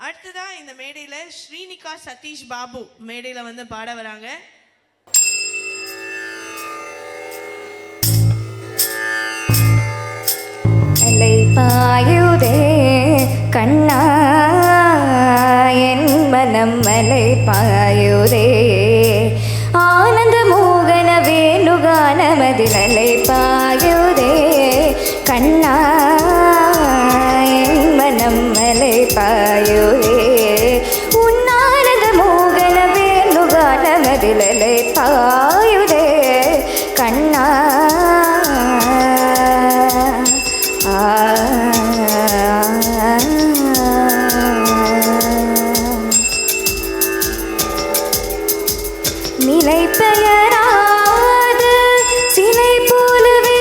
அடுத்ததா இந்த மேடையில ஸ்ரீனிகா சதீஷ் பாபு மேடையில வந்து பாட வராங்க. அலை பாயுதே கண்ணா என் மனம் அலை பாயுதே ஆனந்த மோகன வேணுகானமதில் அலை பாயுதே கண்ணா என் மனம் அலை பாயுதே உன்னானந்த மோகன வேணுகானமதில் அலை பாயுதே கண்ணா நிலை பெயராது சிலை போலவே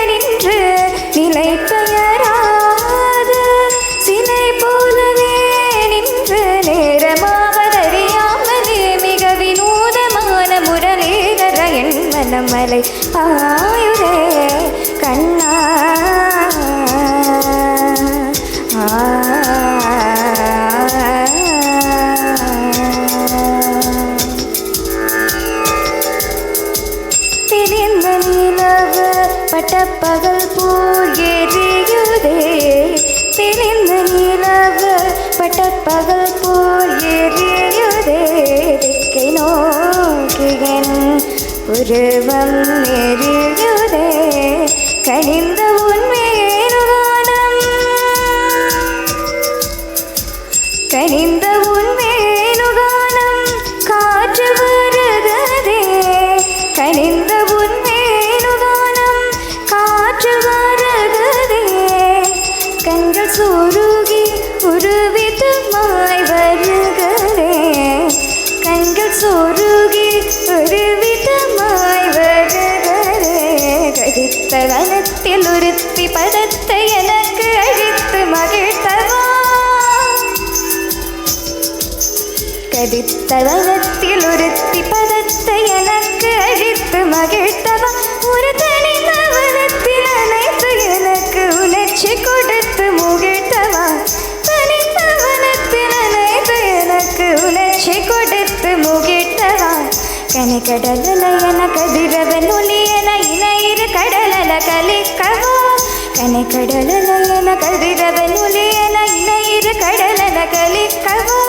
நின்று நிலை பெயராது சிலை போலவே நின்று நேரமாவதறியாமலே மிக வினோதமான முரளிதர என் மனம் மலை பாயுதே கண்ணா திரிந்த நிலவு பட்டப்பகல் போல் எரியுதே திரிந்த நிலவு பட்டப்பகல் போல் எரியுதே திக்கை நோக்கியன் உருவம் எரியுதே கனிந்த உண்மையேனுகானம் கனிந்த உண்மையேனுகானம் காற்று வருகதே கனிந்த உண்மையேனுகானம் காற்று வருகதே கண்கள் சொருகி உருவிதமாய் வருகதே கண்கள் சொருகி உருவிதமாய் வருகதே கதித்த வனத்தில் உறுத்தி பதத்தை எனக்கு அழித்து மகிழ்த்தவா கதித்த வனத்தில் உறுத்தி பதத்தை எனக்கு அழித்து மகிழ்த்தவா ஒரு தனித்த வனத்தில் அனைத்து எனக்கு உணர்ச்சி கொடுத்து முகிழ்த்தவா தனித்த வனத்தில் அனைத்து எனக்கு உணர்ச்சி கொடுத்து முகிழ்த்தவா கனிக்கடல என கதிரவன் ஒளி என இணையிரு கடலல கலிக்கவா கனிக்கடல என கதிரவன் ஒளி என இணையிரு கடலல கலிக்கவா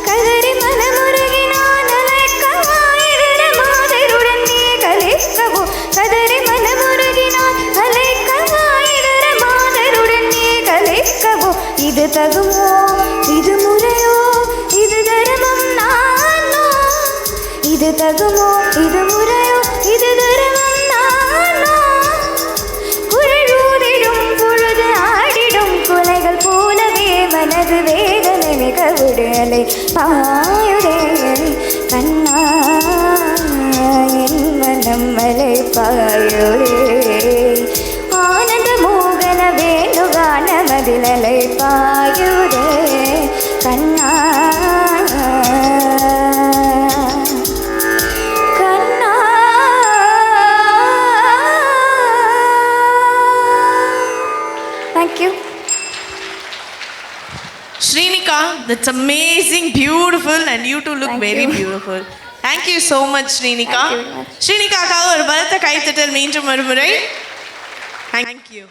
கதறி மனமுருகினான் அலைக்கவா இதர மாதருடன் நீ கலிக்கவோ கதறி மனமுருகினான் அலைக்கவா இதர மாதருடன் நீ கலிக்கவோ இது தகுமோ இது முறையோ இது தர்மம் நானோ இது தகுமோ இது முறையோ இது தர்மம் நானோ குரலூதிடும் பொழுது ஆடிடும் குலைகள் போலவே மனது வேதனை மிக விடுதலை பாயுதே கண்ணா என் மனம் மலை பாயுதே ஆனந்த மோகன வேணுகான மதிலலை பாயுதே கண்ணா கண்ணா thank you Shrinika, that's amazing, beautiful, and you two look very beautiful. Thank you so much, Shrinika. Shrinika, ஒரு பலத்த கைத்தட்டல் மீண்டும் ஒருமுறை. Thank you.